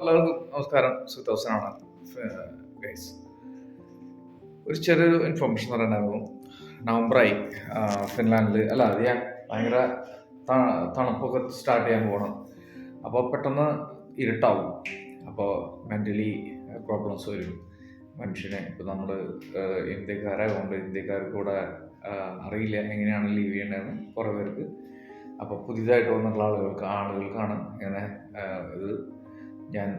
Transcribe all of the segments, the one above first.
എല്ലാവർക്കും നമസ്കാരം. സുതോഷനാണ് ഗൈസ്. ഒരു ചെറിയൊരു ഇൻഫോർമേഷൻ പറയണ്ടായിരുന്നു. നവംബറായി, ഫിൻലാൻഡിൽ അല്ല അത് ഞാൻ ഭയങ്കര തണുപ്പൊക്കെ സ്റ്റാർട്ട് ചെയ്യാൻ പോകണം. അപ്പോൾ പെട്ടെന്ന് ഇരുട്ടാവും. അപ്പോൾ മെൻ്റലി പ്രോബ്ലംസ് വരും മനുഷ്യനെ. ഇപ്പോൾ നമ്മൾ ഇന്ത്യക്കാരായതുകൊണ്ട് ഇന്ത്യക്കാർക്ക് കൂടെ അറിയില്ല എങ്ങനെയാണ് ലീവ് ചെയ്യേണ്ടതെന്ന് കുറേ പേർക്ക്. അപ്പോൾ പുതിയതായിട്ട് വന്നിട്ടുള്ള ആളുകൾക്കാണ് ഇങ്ങനെ ഇത് ഞാൻ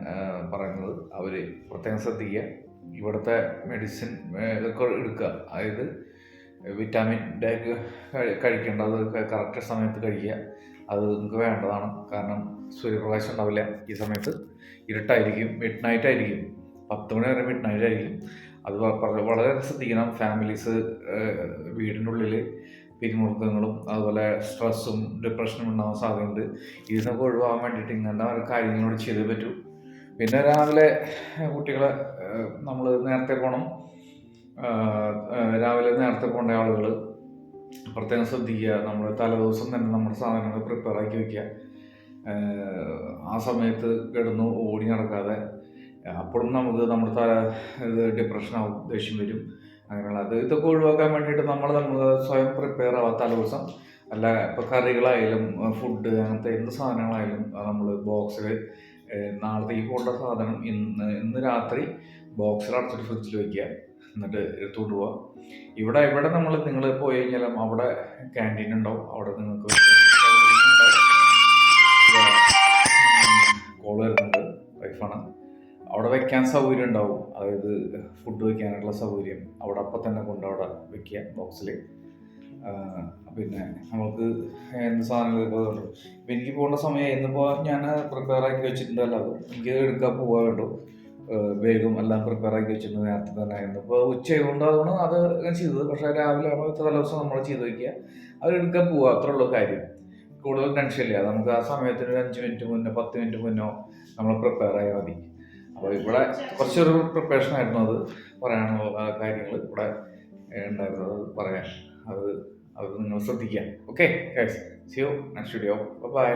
പറയുന്നത്. അവർ പ്രത്യേകം ശ്രദ്ധിക്കുക. ഇവിടുത്തെ മെഡിസിൻ ഇതൊക്കെ എടുക്കുക. അതായത് വിറ്റാമിൻ ഡി കഴിക്കേണ്ടത് കറക്റ്റ് സമയത്ത് കഴിക്കുക. അത് നിങ്ങൾക്ക് വേണ്ടതാണ്. കാരണം സൂര്യപ്രകാശം ഉണ്ടാവില്ല ഈ സമയത്ത്. ഇരുട്ടായിരിക്കും, മിഡ് നൈറ്റ് ആയിരിക്കും, 10 മണി വരെ മിഡ് നൈറ്റ് ആയിരിക്കും. അത് വളരെ ശ്രദ്ധിക്കണം. ഫാമിലീസ് വീടിൻ്റെ ഉള്ളിൽ പിരിമുറുക്കങ്ങളും അതുപോലെ സ്ട്രെസ്സും ഡിപ്രഷനും ഉണ്ടാകാൻ സാധ്യതയുണ്ട്. ഇതിനൊക്കെ ഒഴിവാകാൻ വേണ്ടിയിട്ട് ഇങ്ങനത്തെ കാര്യങ്ങളോട് ചെയ്തേ പറ്റൂ. പിന്നെ രാവിലെ കുട്ടികളെ നമ്മൾ നേരത്തെ പോകണം. രാവിലെ നേരത്തെ പോകേണ്ട ആളുകൾ പ്രത്യേകം ശ്രദ്ധിക്കുക. നമ്മൾ തലേദിവസം തന്നെ നമ്മുടെ സാധനങ്ങൾ പ്രിപ്പയർ ആക്കി വയ്ക്കുക. ആ സമയത്ത് കിടന്ന് ഓടി നടക്കാതെ. അപ്പോഴും നമുക്ക് നമ്മുടെ ഡിപ്രഷനാവും, ദേഷ്യം വരും. അങ്ങനെയുള്ള ഇതൊക്കെ ഒഴിവാക്കാൻ വേണ്ടിയിട്ട് നമ്മൾ സ്വയം പ്രിപ്പയർ ആവാം തലേദിവസം. അല്ല, ഇപ്പോൾ കറികളായാലും ഫുഡ് അങ്ങനത്തെ എന്ത് സാധനങ്ങളായാലും നമ്മൾ ബോക്സിൽ നാളത്തേക്ക് പോകേണ്ട സാധനം ഇന്ന് രാത്രി ബോക്സിൽ അടച്ചിട്ട് ഫ്രിഡ്ജിൽ വയ്ക്കുക. എന്നിട്ട് എടുത്തുകൊണ്ട് പോവുക. ഇവിടെ നിങ്ങൾ പോയി കഴിഞ്ഞാലും അവിടെ ക്യാൻറ്റീൻ ഉണ്ടാവും. അവിടെ നിങ്ങൾക്ക് കോൾ വരുന്നുണ്ട്, വൈഫാണ്. അവിടെ വെക്കാൻ സൗകര്യം ഉണ്ടാവും. അതായത് ഫുഡ് വയ്ക്കാനുള്ള സൗകര്യം അവിടെ അപ്പം തന്നെ അവിടെ വയ്ക്കുക ബോക്സിൽ. പിന്നെ നമുക്ക് എന്ത് സാധനങ്ങൾ ഇപ്പം എനിക്ക് പോകേണ്ട സമയം ഇന്നിപ്പോൾ ഞാൻ പ്രിപ്പയർ ആക്കി വെച്ചിട്ടുണ്ട്. അല്ലാതെ എനിക്ക് എടുക്കാൻ പോകാൻ വേണ്ടു. വേഗം എല്ലാം പ്രിപ്പയർ ആക്കി വെച്ചിട്ടുണ്ട് നേരത്തെ തന്നെ. ഇന്നിപ്പോൾ ഉച്ചയായതുകൊണ്ടാണ് അത് ചെയ്തത്. പക്ഷേ രാവിലെ തലേദിവസം നമ്മൾ ചെയ്ത് വയ്ക്കുക. അത് എടുക്കാൻ പോവുക, അത്രേ ഉള്ളൂ കാര്യം. കൂടുതൽ ടെൻഷനില്ല. നമുക്ക് ആ സമയത്തിന് ഒരു 5 മിനിറ്റ് മുന്നോ 10 മിനിറ്റ് മുന്നോ നമ്മൾ പ്രിപ്പയർ ആയാൽ മതി. അപ്പോൾ ഇവിടെ കുറച്ചൊരു പ്രിപ്പറേഷൻ ആയിരുന്നു. അത് പറയാനുള്ള കാര്യങ്ങൾ ഇവിടെ ഉണ്ടായിരുന്നത് പറയാൻ. അത് നിങ്ങൾ ശ്രദ്ധിക്കുക. Okay guys, see you next video. By.